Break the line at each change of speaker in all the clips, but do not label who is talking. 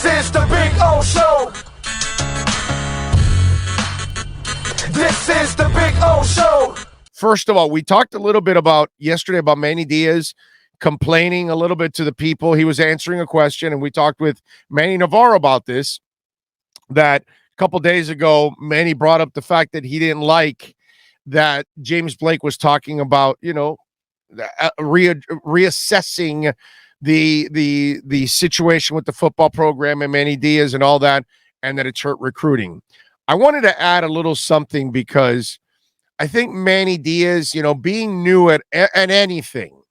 This is the Big O Show. This is the Big O Show.
First of all, we talked a little bit yesterday about Manny Diaz complaining a little bit to the people. He was answering a question, and we talked with Manny Navarro about this, that a couple days ago, Manny brought up the fact that he didn't like that James Blake was talking about, reassessing the situation with the football program and Manny Diaz and all that, and that it's hurt recruiting. I wanted to add a little something because I think Manny Diaz, being new at anything,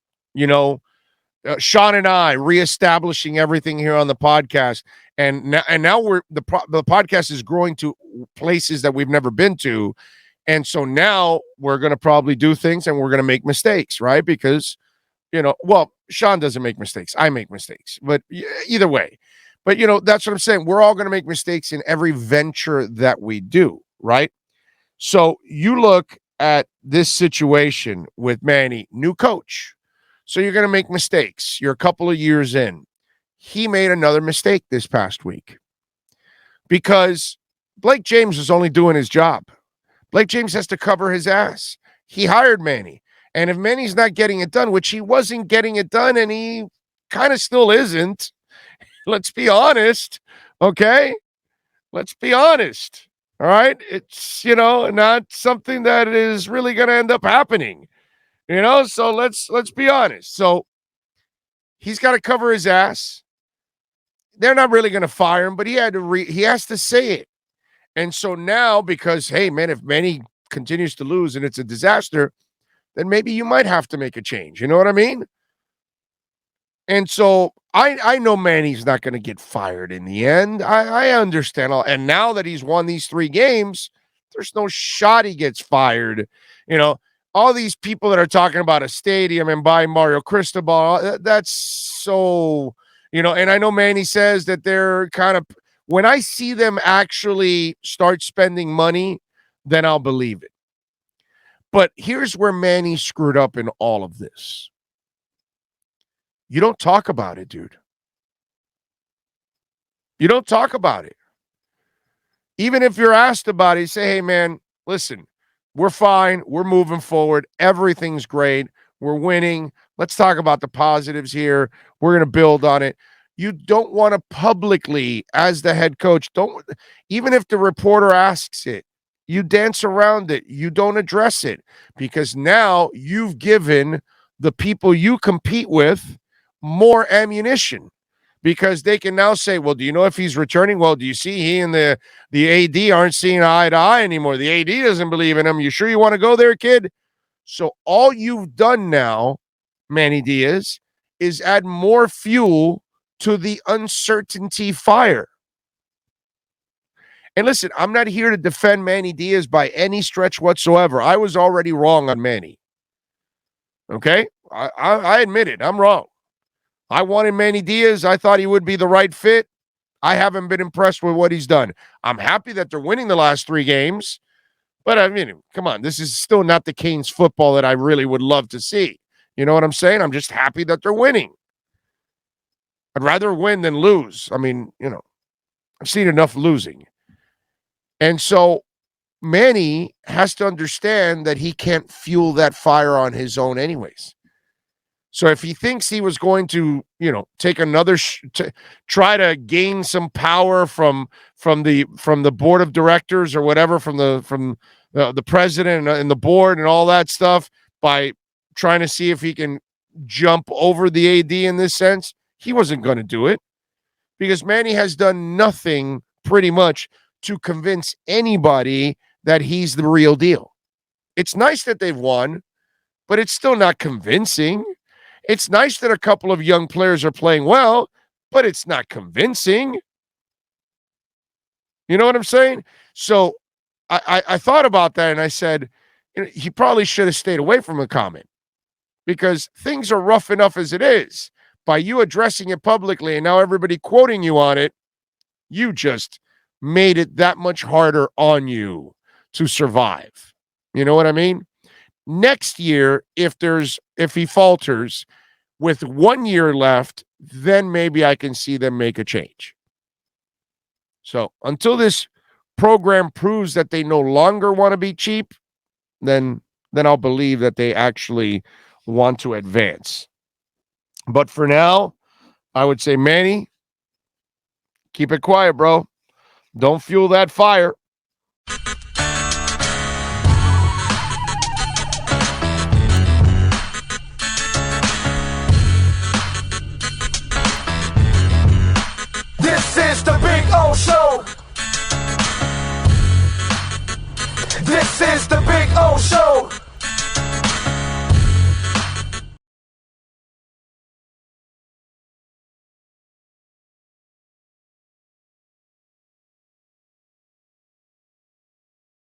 Sean and I reestablishing everything here on the podcast, and now the podcast is growing to places that we've never been to, and so now we're going to probably do things and we're going to make mistakes, right? Because Sean doesn't make mistakes, I make mistakes, but either way. But, that's what I'm saying. We're all going to make mistakes in every venture that we do, right? So you look at this situation with Manny, new coach. So you're going to make mistakes. You're a couple of years in. He made another mistake this past week because Blake James was only doing his job. Blake James has to cover his ass. He hired Manny. And if Manny's not getting it done, which he wasn't getting it done, and he kind of still isn't, let's be honest, okay? Let's be honest, all right? It's, not something that is really going to end up happening, So let's be honest. So he's got to cover his ass. They're not really going to fire him, but he has to say it. And so now, because, hey, man, if Manny continues to lose and it's a disaster, then maybe you might have to make a change. You know what I mean? And so I know Manny's not going to get fired in the end. I understand. And now that he's won these 3 games, there's no shot he gets fired. All these people that are talking about a stadium and buying Mario Cristobal, that's so, and I know Manny says that they're kind of, when I see them actually start spending money, then I'll believe it. But here's where Manny screwed up in all of this. You don't talk about it, dude. You don't talk about it. Even if you're asked about it, you say, hey, man, listen, we're fine. We're moving forward. Everything's great. We're winning. Let's talk about the positives here. We're going to build on it. You don't want to publicly, as the head coach, even if the reporter asks it, you dance around it. You don't address it because now you've given the people you compete with more ammunition because they can now say, well, do you know if he's returning? Well, do you see he and the AD aren't seeing eye to eye anymore? The AD doesn't believe in him. You sure you want to go there, kid? So all you've done now, Manny Diaz, is add more fuel to the uncertainty fire. And listen, I'm not here to defend Manny Diaz by any stretch whatsoever. I was already wrong on Manny. Okay? I admit it. I'm wrong. I wanted Manny Diaz. I thought he would be the right fit. I haven't been impressed with what he's done. I'm happy that they're winning the last 3 games. But, I mean, come on. This is still not the Canes football that I really would love to see. You know what I'm saying? I'm just happy that they're winning. I'd rather win than lose. I mean, I've seen enough losing. And so Manny has to understand that he can't fuel that fire on his own anyways. So if he thinks he was going to, take another try to gain some power from the board of directors or whatever, from the president and the board and all that stuff, by trying to see if he can jump over the AD in this sense, he wasn't going to do it because Manny has done nothing pretty much to convince anybody that he's the real deal. It's nice that they've won, but it's still not convincing. It's nice that a couple of young players are playing well, but it's not convincing. You know what I'm saying? So I thought about that and I said, he probably should have stayed away from a comment because things are rough enough as it is. By you addressing it publicly and now everybody quoting you on it, you just made it that much harder on you to survive. You know what I mean? Next year, if he falters with 1 year left, then maybe I can see them make a change. So until this program proves that they no longer want to be cheap, then I'll believe that they actually want to advance. But for now, I would say, Manny, keep it quiet, bro. Don't fuel that fire.